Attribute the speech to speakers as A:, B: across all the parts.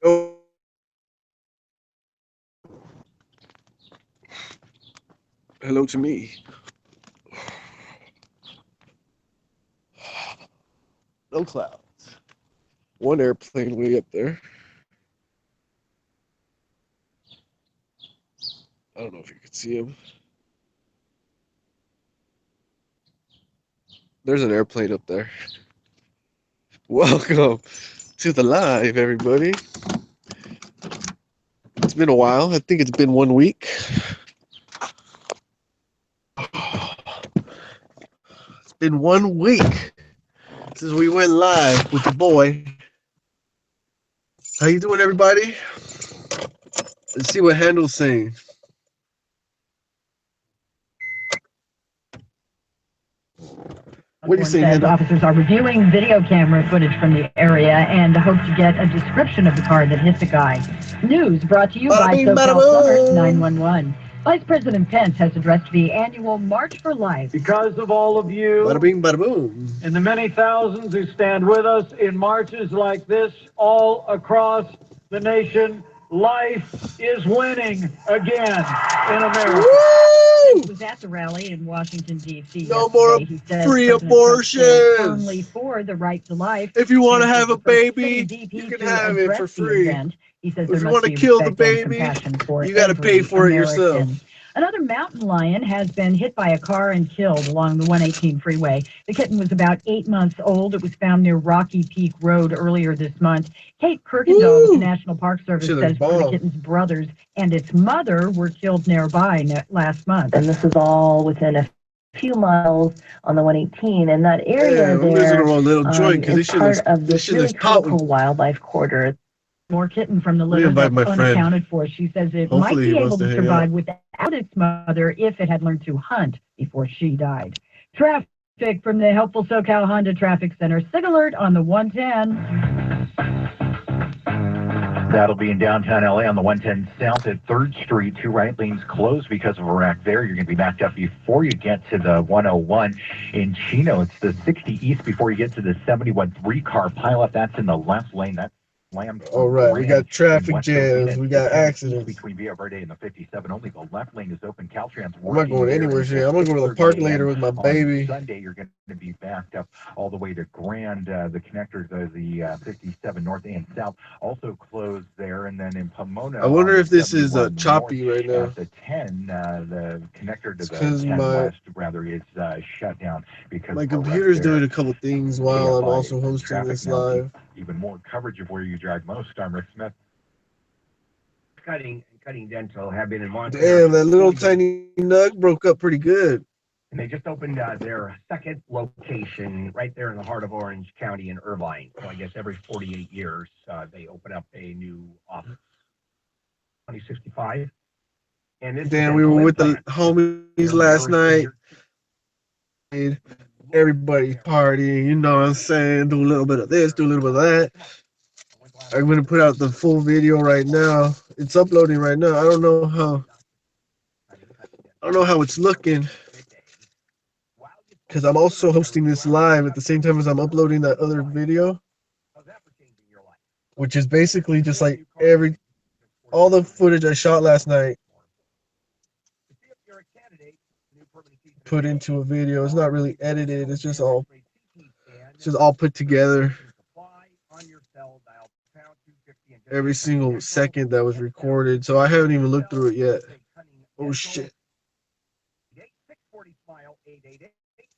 A: Oh, hello to me. No clouds. One airplane way up there. I don't know if you can see him. There's an airplane up there. Welcome to the live, everybody. It's been a while. I think it's been 1 week. It's been 1 week since we went live with the boy. How you doing, everybody? Let's see what Handel's saying. What are you saying, Handel?
B: Officers are reviewing video camera footage from the area and hope to get a description of the car that hit the guy. News brought to you
A: Bada
B: by
A: bing, bada
B: SoCal Plumbers
A: boom.
B: 911. Vice President Pence has addressed the annual March for Life.
C: Because of all of you
A: Bada bing, bada boom.
C: and the many thousands who stand with us in marches like this all across the nation, life is winning again in America.
A: Woo!
B: He was at the rally in Washington, D.C.
A: No more
B: He says
A: free
B: President Trump stands firmly
A: abortions.
B: for the right to life.
A: If you want to
B: Pence
A: have
B: was
A: a
B: the first
A: baby,
B: sitting
A: you
B: VP
A: can
B: to
A: have it for
B: address the
A: free.
B: event. He says
A: If
B: there
A: you
B: must
A: want to
B: be
A: kill the
B: respect and
A: baby,
B: compassion for
A: you got to pay
B: every
A: for it
B: American.
A: yourself.
B: Another mountain lion has been hit by a car and killed along the 118 freeway. The kitten was about 8 months old. It was found near Rocky Peak Road earlier this month. Kate Kirkendall with the
A: Woo!
B: National Park Service
A: Shit
B: says
A: looks
B: one of the
A: bomb.
B: kitten's brothers and its mother were killed nearby last month.
D: And this is all within a few miles on the 118, and that area
A: Yeah, I'm just gonna
D: there
A: roll a little joint because
D: is part of this really
A: potent.
D: critical wildlife corridor.
B: More kitten from the
A: Let me
B: litter
A: invite
B: that's
A: my friend.
B: unaccounted for. She says it
A: Hopefully
B: might
A: he
B: be
A: wants
B: able
A: to
B: to
A: hang
B: survive
A: out.
B: without its mother if it had learned to hunt before she died. Traffic from the helpful SoCal Honda Traffic Center. SIG alert on the 110.
E: That'll be in downtown LA on the 110 South at 3rd Street. 2 right lanes closed because of a wreck there. You're going to be backed up before you get to the 101 in Chino. It's the 60 East before you get to the 71 3-car pileup. That's in the left lane. That's slammed.
A: All right, we got traffic jams. We got accidents.
E: Between Via Verde and the 57 only. The left lane is open. Caltrans
A: I'm not going anywhere, shit. I'm gonna go to the park later with my baby.
E: On Sunday, you're going to be backed up all the way to Grand, the connector to the 57 North and South. Also closed there, and then in Pomona.
A: I wonder if this is choppy right now.
E: At the 10, the connector to the
A: 'cause
E: 10
A: my-
E: West, rather, is shut down because
A: My computer's doing a couple things while I'm also hosting this live.
E: Even more coverage of where you drive most. I'm Rick Smith.
F: Cutting Dental have been in Montana.
A: Damn, that little tiny nug broke up pretty good.
F: And they just opened their second location right there in the heart of Orange County in Irvine. So I guess every 48 years they open up a new office. 2065. And this
A: Damn, we were with the homies last night. Everybody partying, you know what I'm saying? Do a little bit of this, do a little bit of that. I'm gonna put out the full video right now. It's uploading right now. I don't know how it's looking, because I'm also hosting this live at the same time as I'm uploading that other video, which is basically just like all the footage I shot last night put into a video. It's not really edited. It's just all put together. Every single second that was recorded. So I haven't even looked through it yet. Oh shit.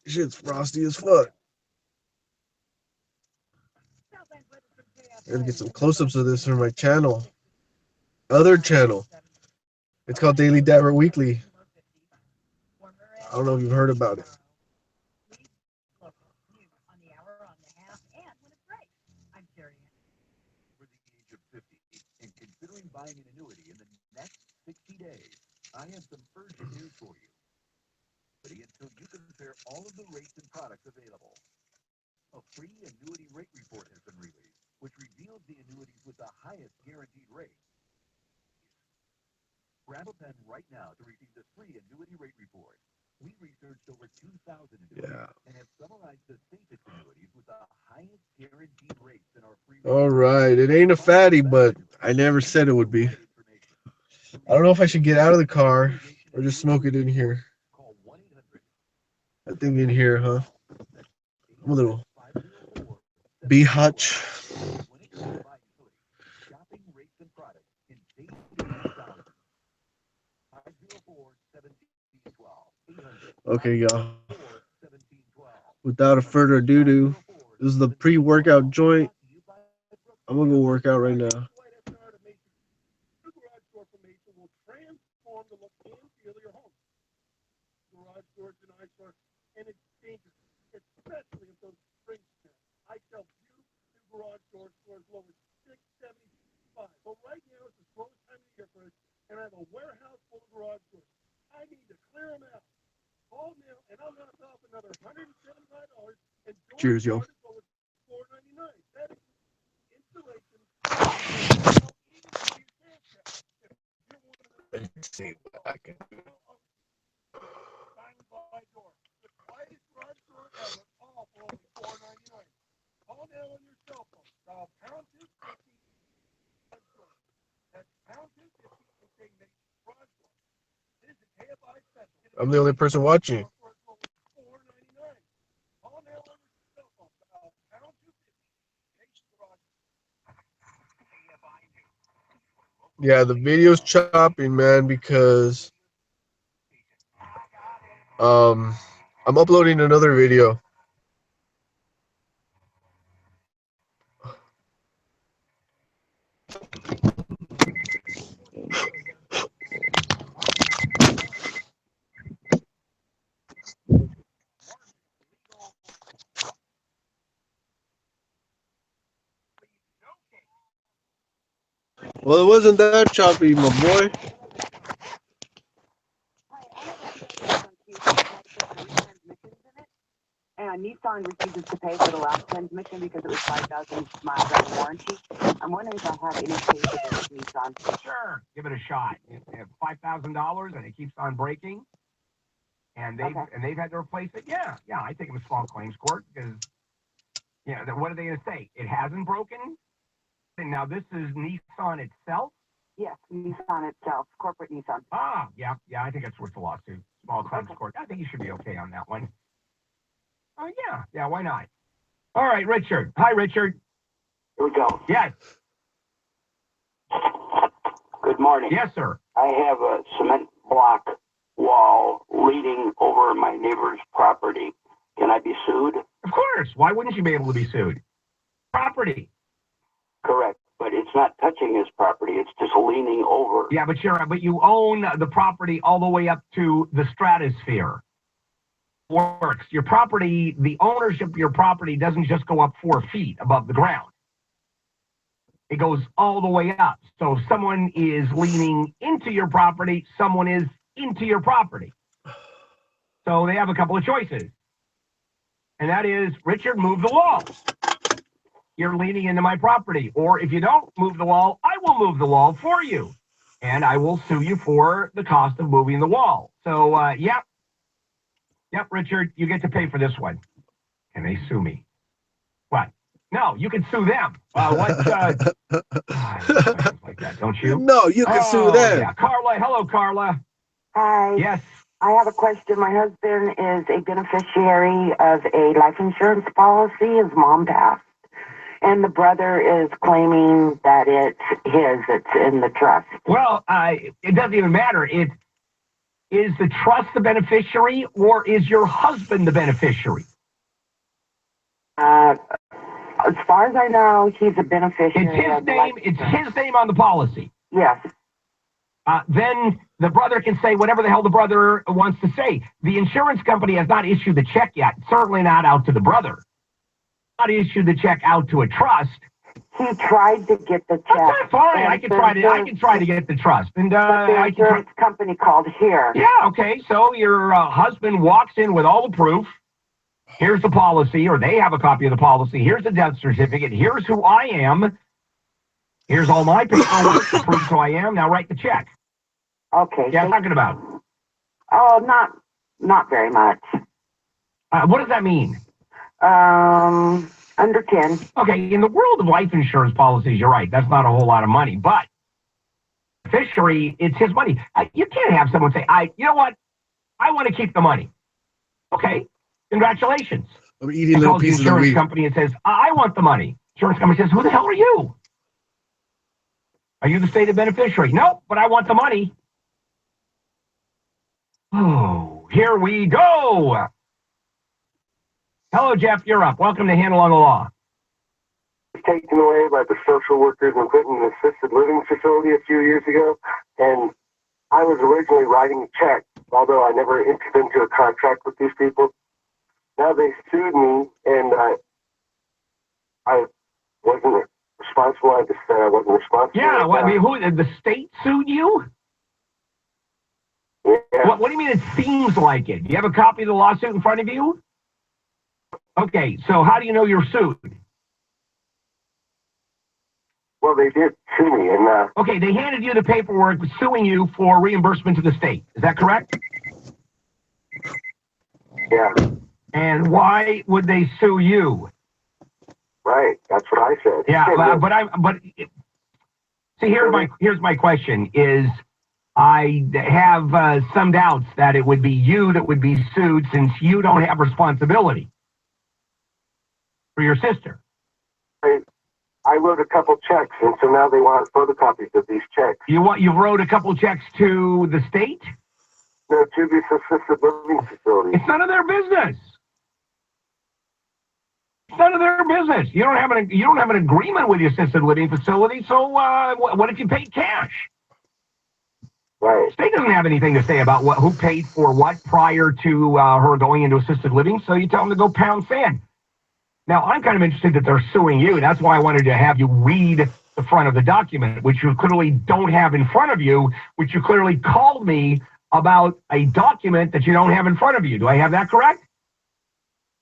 A: Shit's frosty as fuck. I gotta get some close-ups of this for my channel. Other channel. It's called Daily Dabber Weekly. I don't know if you've heard about it.
E: For the age of 50 and considering buying an annuity in the next 60 days, I have some urgent news for you. But until you compare all of the rates and products available, a free annuity rate report has been released, which reveals the annuities with the highest guaranteed rate. Grab a pen right now to receive this free annuity rate report. We researched over 2,000
A: Yeah.
E: and have summarized the safest annuities with the highest guaranteed rates in our free.
A: All right. It ain't a fatty, but I never said it would be. I don't know if I should get out of the car or just smoke it in here. I think in here, huh? I'm a little bee hutch.
E: Shopping rates and products in state thousands. 504-1712.
A: Okay, y'all. Without a further ado, this is the pre-workout joint. I'm gonna go work out right now. Cheers, yo. Let's see what I can do. I'm the only person watching. Yeah, the video's chopping, man, because I'm uploading another video. Well, it wasn't that choppy, my boy.
G: And Nissan refuses to pay for the last transmission because it was 5,000 miles out of warranty. I'm wondering if I have any case against Nissan.
F: Sure, give it a shot. $5,000 and it keeps on breaking, and they've had to replace it. Yeah, I take them a small claims court because what are they going to say? It hasn't broken. And now this is Nissan itself.
G: Yes, Nissan itself, corporate Nissan.
F: Yeah, I think that's worth the lawsuit. Small claims court. I think you should be okay on that one. Oh yeah, why not? All right, Richard. Hi, Richard.
H: Here we go.
F: Yes.
H: Good morning.
F: Yes, sir.
H: I have a cement block wall leading over my neighbor's property. Can I be sued?
F: Of course. Why wouldn't you be able to be sued? Property.
H: Correct. But it's not touching his property. It's just leaning over.
F: Yeah, but you own the property all the way up to the stratosphere. Works. Your property, the ownership of your property doesn't just go up 4 feet above the ground. It goes all the way up. So if someone is leaning into your property, someone is into your property. So they have a couple of choices. And that is, Richard, move the wall. You're leaning into my property. Or if you don't move the wall, I will move the wall for you. And I will sue you for the cost of moving the wall. So, Yep, Richard, you get to pay for this one. Can they sue me? What? No, you can sue them. Like that, don't you?
A: No, you can sue them.
F: Yeah. Carla, hello, Carla.
G: Hi.
F: Yes.
G: I have a question. My husband is a beneficiary of a life insurance policy. His mom passed. And the brother is claiming that it's his. It's in the trust.
F: Well, it doesn't even matter. Is the trust the beneficiary, or is your husband the beneficiary?
G: As far as I know, he's a beneficiary.
F: It's his name on the policy.
G: Yes.
F: Then the brother can say whatever the hell the brother wants to say. The insurance company has not issued the check yet. Certainly not out to the brother. Not issued the check out to a trust.
G: He tried to get the check.
F: Okay, fine. I can try to get the trust. And
G: the insurance company called here.
F: Yeah. Okay. So your husband walks in with all the proof. Here's the policy, or they have a copy of the policy. Here's the death certificate. Here's who I am. Here's all my paperwork to prove who I am. Now write the check.
G: Okay.
F: Yeah, talking about.
G: Oh, not Not very much.
F: What does that mean?
G: Under 10.
F: Okay, in the world of life insurance policies, you're right. That's not a whole lot of money, but beneficiary, it's his money. You can't have someone say, you know what? I want to keep the money. Okay, congratulations.
A: I'm eating little
F: Calls the
A: pieces of
F: insurance
A: weed.
F: company and says, I want the money. Insurance company says, who the hell are you? Are you the stated beneficiary? No, but I want the money. Oh, here we go. Hello, Jeff. You're up. Welcome to Handle on the Law.
I: Taken away by the social workers and put in an assisted living facility a few years ago. And I was originally writing a check, although I never entered into a contract with these people. Now they sued me, and I wasn't responsible. I just said I wasn't responsible.
F: Yeah, well, I mean, who, the state sued you?
I: Yeah.
F: What do you mean it seems like it? Do you have a copy of the lawsuit in front of you? Okay, so how do you know you're sued?
I: Well, they did sue me, and
F: Okay, they handed you the paperwork suing you for reimbursement to the state. Is that correct?
I: yeah,
F: And why would they sue you?
I: right. That's what I said.
F: Yeah, but see, here's my question is, I have some doubts that it would be you that would be sued since you don't have responsibility for your sister.
I: I wrote a couple checks, and so now they want photocopies of these checks.
F: You wrote a couple checks to the state?
I: No, to this assisted living facility.
F: It's none of their business. It's none of their business. You don't have an agreement with the assisted living facility. So what if you paid cash?
I: Right.
F: State doesn't have anything to say about who paid for what prior to her going into assisted living. So you tell them to go pound sand. Now, I'm kind of interested that they're suing you. That's why I wanted to have you read the front of the document, which you clearly don't have in front of you, which you clearly called me about a document that you don't have in front of you. Do I have that correct?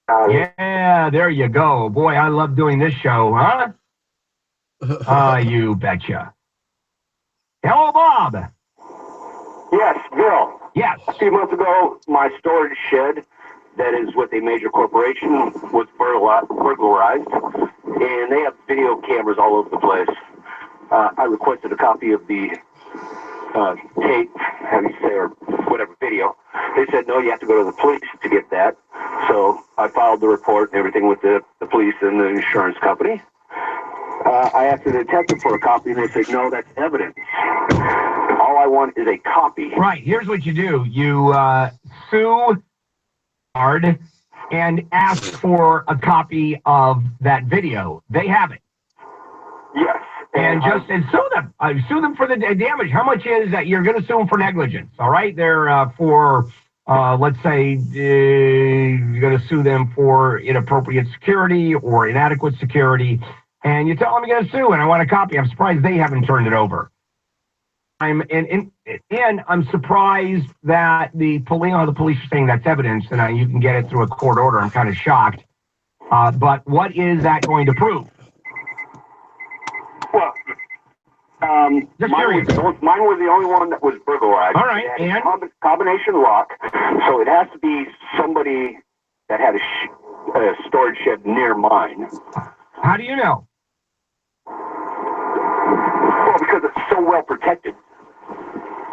F: Yeah, there you go. Boy, I love doing this show, huh? You betcha. Hello, Bob.
H: Yes, Bill.
F: Yes.
H: A few months ago, my storage shed that is with a major corporation was burglarized, and they have video cameras all over the place. I requested a copy of the tape, how do you say, or whatever, video. They said, no, you have to go to the police to get that. So I filed the report and everything with the police and the insurance company. I asked the detective for a copy, and they said, no, that's evidence. All I want is a copy.
F: Right, here's what you do. You sue hard and ask for a copy of that video. They have it.
H: Yes.
F: And just sue them. Sue them for the damage. How much is that? You're going to sue them for negligence, all right? They're for, let's say, you're going to sue them for inappropriate security or inadequate security. And you tell them you're going to sue, and I want a copy. I'm surprised they haven't turned it over. I'm surprised that the police are saying that's evidence, and you can get it through a court order. I'm kind of shocked. But what is that going to prove?
H: Well, mine was the only one that was burglarized.
F: All right,
H: and combination lock, so it has to be somebody that had a storage shed near mine.
F: How do you know?
H: Well, because it's so well protected.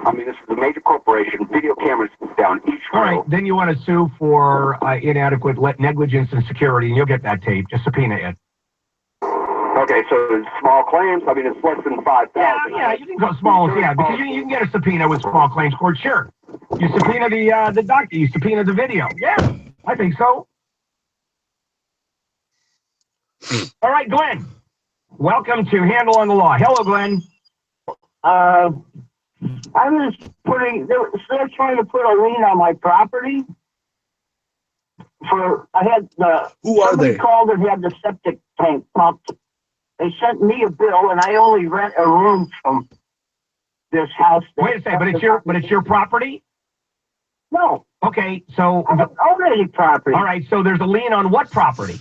H: I mean, this is a major corporation, video cameras down each row.
F: All right, then you want to sue for inadequate negligence and security, and you'll get that tape. Just subpoena it.
H: Okay, so it's small claims. I mean, it's less than 5,000.
F: Yeah, you can go small. Yeah, because you can get a subpoena with small claims court. Sure, you subpoena the doctor. You subpoena the video. Yeah, I think so. All right, Glenn. Welcome to Handle on the Law. Hello, Glenn.
J: I was they're trying to put a lien on my property.
A: Who are they?
J: Called and had the septic tank pumped. They sent me a bill, and I only rent a room from this house.
F: Wait a second, but it's your property?
J: No.
F: Okay, so
J: I don't own any property.
F: All right, so there's a lien on what property?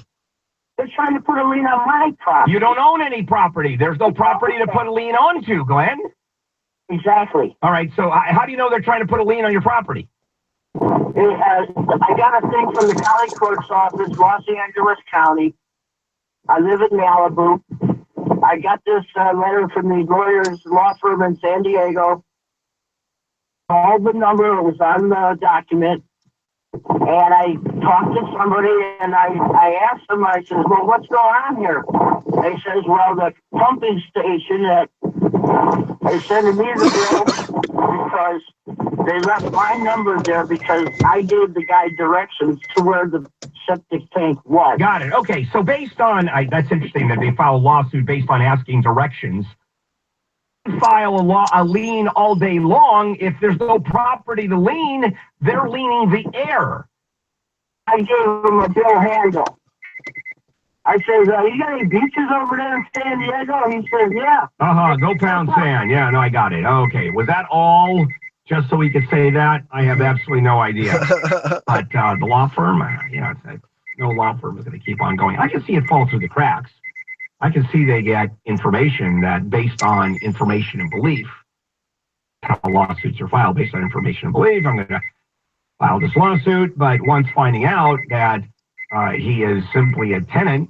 J: They're trying to put a lien on my property.
F: You don't own any property. There's no property to put a lien onto, Glenn.
J: Exactly.
F: All right, so how do you know they're trying to put a lien on your property?
J: I got a thing from the county clerk's office, Los Angeles County. I live in Malibu. I got this letter from the lawyer's law firm in San Diego. Called the number, it was on the document. And I talked to somebody and I asked them, I said, well, what's going on here? They says, well, the pumping station that they're sending me the bill because they left my number there because I gave the guy directions to where the septic tank was.
F: Got it. Okay, so based on, that's interesting that they file a lawsuit based on asking directions. File a lien all day long. If there's no property to lien, they're liening the air.
J: I gave him a bill handle. I said, you got any beaches over there in San Diego? He says, yeah.
F: Go Pound Sand. Yeah, no, I got it. Okay, was that all? Just so we could say that? I have absolutely no idea. But the law firm, no law firm is going to keep on going. I can see it fall through the cracks. I can see they get information that based on information and belief, how lawsuits are filed based on information and belief. I'm going to file this lawsuit, but once finding out that he is simply a tenant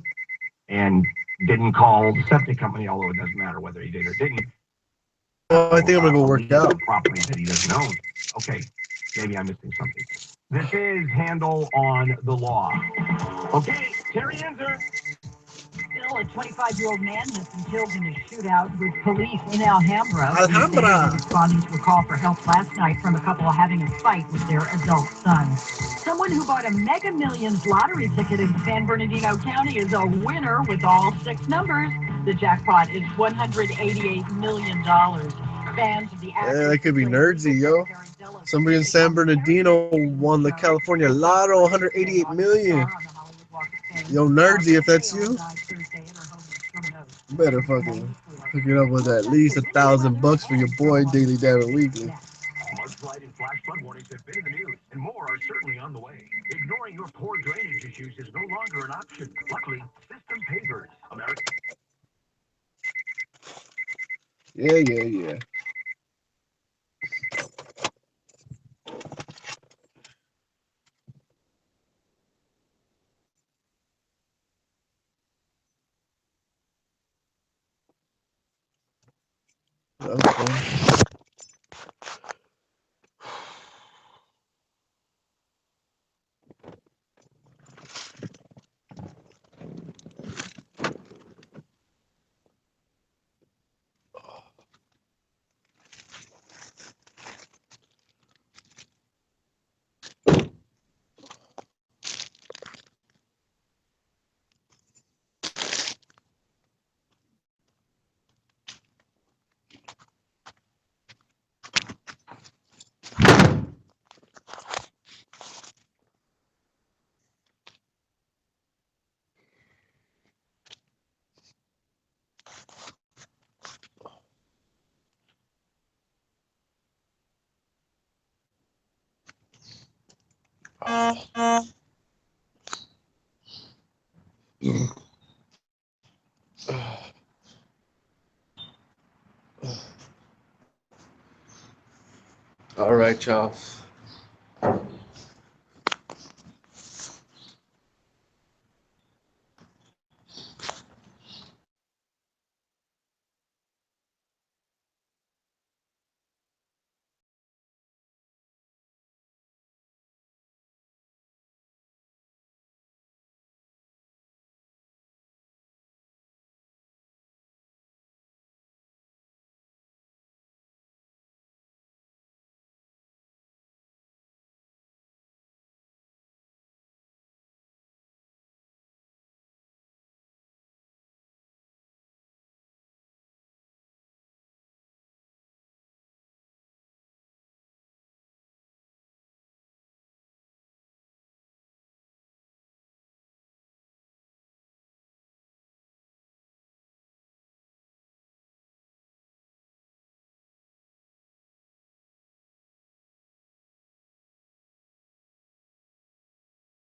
F: and didn't call the septic company, although it doesn't matter whether he did or didn't.
A: Oh, I think I'm going to go work out.
F: Property that he doesn't own. Okay, maybe I'm missing something. This is Handel on the Law. Okay, Terry Enzer.
B: Still, a 25-year-old man has been killed in a shootout with police in Alhambra.
A: Alhambra.
B: They were responding to a call for help last night from a couple having a fight with their adult son. Someone who bought a Mega Millions lottery ticket in San Bernardino County is a winner with all 6 numbers. The jackpot is $188 million. Fans of the actor,
A: that could be Nerdsy, yo. Somebody in San Bernardino won the California Lotto, $188 million. Yo, Nerdsy, if that's you, better fucking hook it up with at least $1,000 for your boy, Daily Dabber Weekly.
E: Mudslide and flash flood warnings have been in the news, and more are certainly on the way. Ignoring your poor drainage issues is no longer an option. Luckily, System Pavers, America.
A: Yeah. Okay. All right, y'all.